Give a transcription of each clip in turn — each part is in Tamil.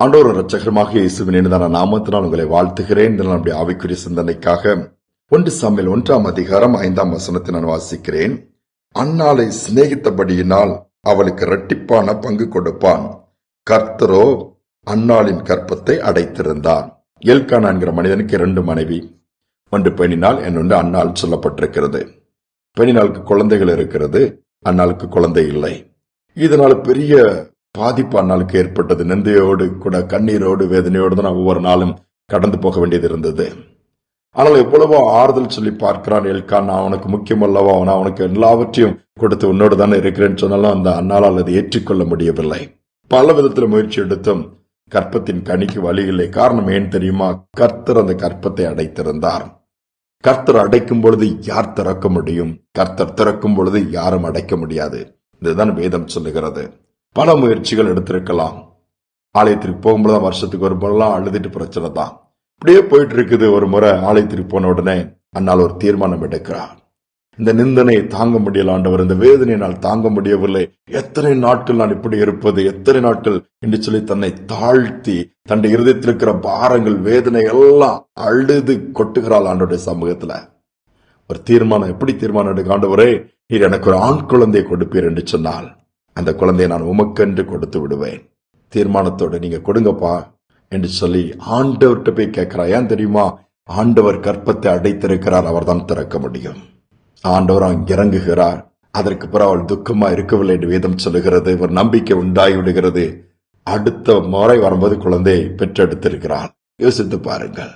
ஆண்டவர் இரட்சகருமாக இயேசுவின் இனிதான நாமத்தினால் உங்களை வாழ்த்துகிறேன். நம்முடைய ஆவிக்குரிய சிந்தனைக்காக 1 சாமுவேல் 1 அதிகாரம் 5 வசனத்தை நான் வாசிக்கிறேன். அன்னாளை சிநேகித்தபடியினால் அவளுக்கு இரட்டிப்பான பங்கு கொடுப்பான். கர்த்தரோ அன்னாளின் கற்பத்தை அடைத்திருந்தார். எல்கானா என்கிற மனிதனுக்கு 2 மனைவி, ஒன்று பெண்ணினால், இன்னொன்று அன்னாள் சொல்லப்பட்டிருக்கிறது. பெண்ணினாளுக்கு குழந்தைகள் இருக்கிறது, அன்னாளுக்கு குழந்தை இல்லை. இதனால பெரிய பாதிப்பு அன்னாளுக்கு ஏற்பட்டது. நிந்தையோடு கூட கண்ணீரோடு வேதனையோடு தான் ஒவ்வொரு நாளும் கடந்து போக வேண்டியது இருந்தது. ஆனால் எவ்வளவோ ஆறுதல் சொல்லி பார்க்கிறான் எல்கானா. அவனுக்கு முக்கியம் அல்லவா, அவனுக்கு எல்லாவற்றையும் கொடுத்து உன்னோடு தானே இருக்கிறேன்னு சொன்னாலும் அந்த அன்னாளால் அதை ஏற்றுக்கொள்ள முடியவில்லை. பல விதத்தில் முயற்சி எடுத்தும் கற்பத்தின் கனிக்கு வழி இல்லை. காரணம் ஏன் தெரியுமா? கர்த்தர் அந்த கற்பத்தை அடைத்திருந்தார். கர்த்தர் அடைக்கும் பொழுது யார் திறக்க முடியும்? கர்த்தர் திறக்கும் பொழுது யாரும் அடைக்க முடியாது. இதுதான் வேதம் சொல்லுகிறது. பல முயற்சிகள் எடுத்திருக்கலாம். ஆலயத்திற்கு போகும்போது வருஷத்துக்கு ஒரு முறைலாம் அழுதுட்டு பிரச்சனை தான். இப்படியே போயிட்டு இருக்குது. ஒரு முறை ஆலயத்திற்கு போன உடனே அன்னால் ஒரு தீர்மானம் எடுக்கிறார். இந்த நிந்தனையை தாங்க முடியல ஆண்டவர், இந்த வேதனையை நான் தாங்க முடியவில்லை, எத்தனை நாட்கள் நான் இப்படி இருப்பது, எத்தனை நாட்கள் என்று சொல்லி தன்னை தாழ்த்தி தன்னுடைய இருதயத்தில் இருக்கிற பாரங்கள் வேதனை எல்லாம் அழுது கொட்டுகிறாள் ஆண்டவருடைய சமூகத்துல. ஒரு தீர்மானம், எப்படி தீர்மானம் எடுக்க? ஆண்டவரே, நீர் எனக்கு ஒரு ஆண் குழந்தையை கொடுப்பீர் என்று சொன்னால் அந்த குழந்தையை நான் உமக்கென்று கொடுத்து விடுவேன். தீர்மானத்தோடு நீங்க கொடுங்கப்பா என்று சொல்லி ஆண்டவர்கிட்ட போய் கேட்கிறா. ஏன் தெரியுமா? ஆண்டவர் கற்பத்தை அடைத்திருக்கிறார், அவர் தான் திறக்க முடியும். ஆண்டவர் அவன் இறங்குகிறார். அதற்கு பிறகு அவள் துக்கமா இருக்கவில்லை என்று வேதம் சொல்லுகிறது. ஒரு நம்பிக்கை உண்டாகி விடுகிறது. அடுத்த முறை வரும்போது குழந்தையை பெற்றெடுத்திருக்கிறாள். யோசித்து பாருங்கள்.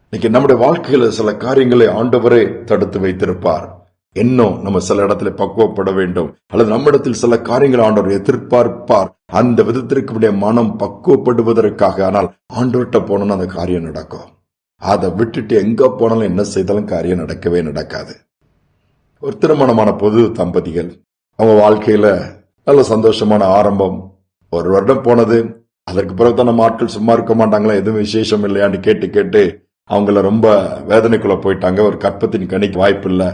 இன்னைக்கு நம்முடைய வாழ்க்கையில சில காரியங்களை ஆண்டவரே தடுத்து வைத்திருப்பார். இன்னும் நம்ம சில இடத்துல பக்குவப்பட வேண்டும், அல்லது நம்மிடத்தில் சில காரியங்கள் ஆண்டவர் எதிர்பார்ப்பார். அந்த விதத்திற்கு மனம் பக்குவப்படுவதற்காக. ஆனால் ஆண்டவர்கிட்ட போனோம்னா அந்த காரியம் நடக்கும். அதை விட்டுட்டு எங்க போனாலும் என்ன செய்தாலும் காரியம் நடக்கவே நடக்காது. ஒரு திருமணமான பொது தம்பதிகள், அவங்க வாழ்க்கையில நல்ல சந்தோஷமான ஆரம்பம். ஒரு வருடம் போனது. அதற்கு பிறகுதான் நம்ம ஆட்கள் சும்மா இருக்க மாட்டாங்களா, எதுவும் விசேஷம் இல்லையான்னு கேட்டு கேட்டு அவங்கள ரொம்ப வேதனைக்குள்ள போயிட்டாங்க. ஒரு கற்பத்தின் கணிக்கு வாய்ப்பு இல்லை.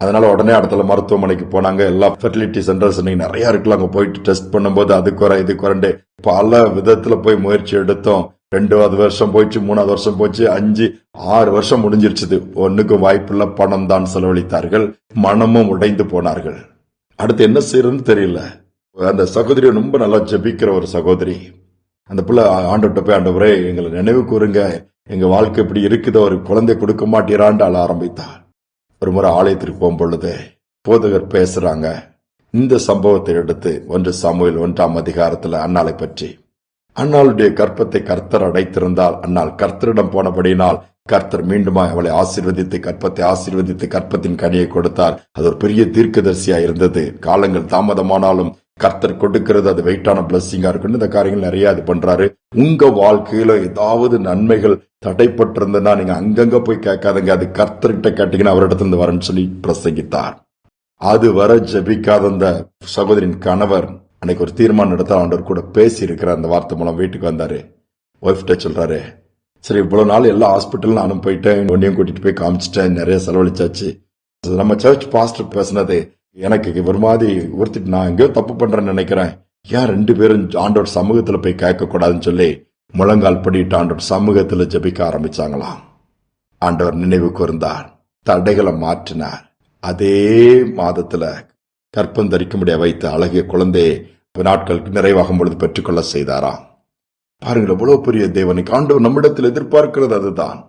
அதனால உடனே இடத்துல மருத்துவமனைக்கு போனாங்க. எல்லா ஃபெர்டிலிட்டி சென்டர்ஸ் நிறைய இருக்குல்ல, அங்க போயிட்டு டெஸ்ட் பண்ணும்போது அது குறை இது குறைண்டு பல விதத்துல போய் முயற்சி எடுத்தோம். 2வது வருஷம் போயிடுச்சு, 3வது வருஷம் போச்சு, 5, 6 வருஷம் முடிஞ்சிருச்சு. ஒன்னுக்கும் வாய்ப்பு இல்ல. பணம் தான் செலவழித்தார்கள், மனமும் உடைந்து போனார்கள். அடுத்து என்ன செய்யறதுன்னு தெரியல. அந்த சகோதரி ரொம்ப நல்லா ஜெபிக்கிற ஒரு சகோதரி. அந்த பிள்ளை ஆண்டவர்கிட்ட போய், ஆண்டவரே எங்களை நினைவு கூறுங்க, எங்க வாழ்க்கை இப்படி இருக்குது, ஒரு குழந்தை கொடுக்க மாட்டீரான்னு அழ ஆரம்பித்தார். ஒரு முறை ஆலயத்திற்கு போகும் பொழுது போதகர் பேசுறாங்க. இந்த சம்பவத்தை எடுத்து 1 சாமுவேல் 1 அதிகாரத்துல அன்னாளை பற்றி, அன்னாளுடைய கற்பத்தை கர்த்தர் அடைத்திருந்தால் அன்னாள் கர்த்தரிடம் போனபடியினால் கர்த்தர் மீண்டும் அவளை ஆசீர்வதித்து கற்பத்தை ஆசீர்வதித்து கற்பத்தின் கனியை கொடுத்தார். அது ஒரு பெரிய தீர்க்கதரிசியா இருந்தது. காலங்கள் தாமதமானாலும் கர்த்தர் கொடுக்கிறது அது வெயிட்டான பிளஸ்ஸிங்கா இருக்குன்னு இந்த காரியங்கள் நிறைய இது பண்றாரு. உங்க வாழ்க்கையில ஏதாவது நன்மைகள் தடைப்பட்டிருந்தா நீங்க அங்கங்க போய் கேட்காதங்க, அது கர்த்தர்கிட்ட கேட்டீங்கன்னா அவரிடத்துல வரன்னு சொல்லி பிரசங்கித்தார். அது வர ஜபிக்காத அந்த சகோதரின் கணவர் அன்னைக்கு ஒரு தீர்மானம் எடுத்த ஆண்டவர் கூட பேசி இருக்கிற அந்த வார்த்தை மூலம் வீட்டுக்கு வந்தாரு. ஒய்ஃப்ட சொல்றாரு, சரி இவ்வளவு நாள் எல்லா ஹாஸ்பிட்டல் நானும் போயிட்டேன், ஒன்னையும் கூட்டிட்டு போய் காமிச்சிட்டேன், நிறைய செலவழிச்சாச்சு. நம்ம சர்ச் பாஸ்டர் பேசினது எனக்கு ஒரு மாதிரி ஒருத்திட்டு நான் எங்கேயோ தப்பு பண்றேன்னு நினைக்கிறேன். ஏன் 2 பேரும் ஆண்டோட சமூகத்துல போய் கேட்க கூடாதுன்னு சொல்லி முழங்கால் படிட்டு ஆண்டோட சமூகத்துல ஜபிக்க ஆரம்பிச்சாங்களாம். ஆண்டவர் நினைவு கூர்ந்தார், தடைகளை மாற்றினார். அதே மாதத்துல கற்பம் தரிக்க முடிய வைத்த அழகிய குழந்தையை நாட்களுக்கு நிறைவாகும் பொழுது பெற்றுக்கொள்ள செய்தாராம். பாருங்கள் எவ்வளவு பெரிய தேவனுக்கு ஆண்டவர் நம்மிடத்தில் எதிர்பார்க்கிறது அதுதான்.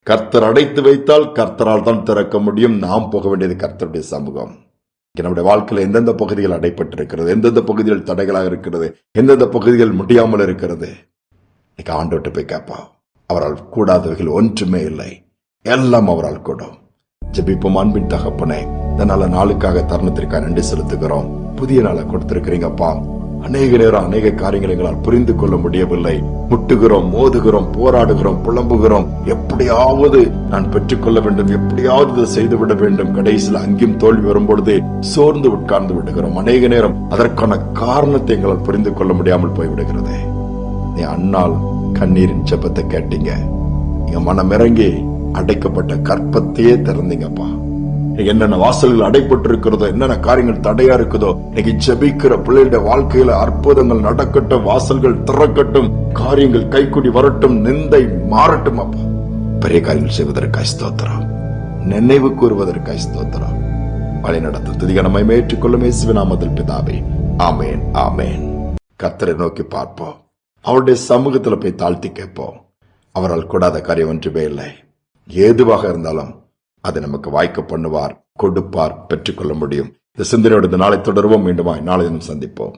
கர்த்தர் அடைத்து வைத்தால் கர்த்தரால் தான் திறக்க முடியும். நாம் போக வேண்டியது கர்த்தருடைய சமூகம். நம்முடைய வாழ்க்கையில் எந்தெந்த பகுதிகள் அடைப்பட்டிருக்கிறது, எந்தெந்த பகுதிகள் தடைகளாக இருக்கிறது, எந்தெந்த பகுதிகள் முடியாமல் இருக்கிறது, ஆண்டவர்கிட்ட போய் கேட்பா. அவரால் கூடாதவைகள் ஒன்றுமே இல்லை, எல்லாம் அவரால் கூடும். ஜெபிப்போம். அன்பின் தகப்பனே, இந்த நல்ல நாளுக்காக தருணத்திற்காக நன்றி செலுத்துகிறோம். புதிய நாளை கொடுத்திருக்கிறீங்கப்பா. அநேக நேரம் அநேக காரியங்களை எங்களால் புரிந்து கொள்ள முடியவில்லை. முட்டுகிறோம், மோதுகிறோம், போராடுகிறோம், புலம்புகிறோம். எப்படியாவது நான் பெற்றுக்கொள்ள வேண்டும், எப்படியாவது இதை செய்துவிட வேண்டும். கடைசியில் அங்கேயும் தோல்வி வரும்பொழுது சோர்ந்து உட்கார்ந்து விடுகிறோம். அநேக நேரம் அதற்கான காரணத்தை எங்களால் புரிந்து கொள்ள முடியாமல் போய்விடுகிறது. நீ அன்னால் கண்ணீரின் ஜெபத்தை கேட்டீங்க. நீங்க மனமிறங்கி அடைக்கப்பட்ட கற்பத்தையே திறந்தீங்கப்பா. என்னென்ன வாசல்கள் அடைப்பட்டு இருக்கிறதோ, என்னென்ன காரியங்கள் தடையா இருக்குதோ, இன்னைக்கு ஜெபிக்கிற பிள்ளைகளுடைய வாழ்க்கையில அற்புதங்கள் நடக்கட்டும், வாசல்கள் திறக்கட்டும், காரியங்கள் கைக்கூடி வரட்டும், நிந்தை மாறட்டும். அப்பா, பெரிய காரியங்கள் செய்வதற்காய் ஸ்தோத்திரம், நினைவு கூறுவதற்காய் ஸ்தோத்திரம். வழி நடத்தும் துதிகனமை ஏற்றுக்கொள்ளும் இயேசுவின் நாமத்தில் பிதாவே, ஆமேன் ஆமேன். கர்த்தரை நோக்கி பார்ப்போம், அவருடைய சமூகத்துல போய் தாழ்த்தி கேட்போம். அவரால் கூடாத காரியம் ஒன்றுமே இல்லை. ஏதுவாக இருந்தாலும் அதை நமக்கு வாய்க்க பண்ணுவார், கொடுப்பார், பெற்றுக்கொள்ள முடியும். இந்த சிந்தனையோடு நாளை தொடர்வோம். மீண்டுமாய் நாளை தினம் சந்திப்போம்.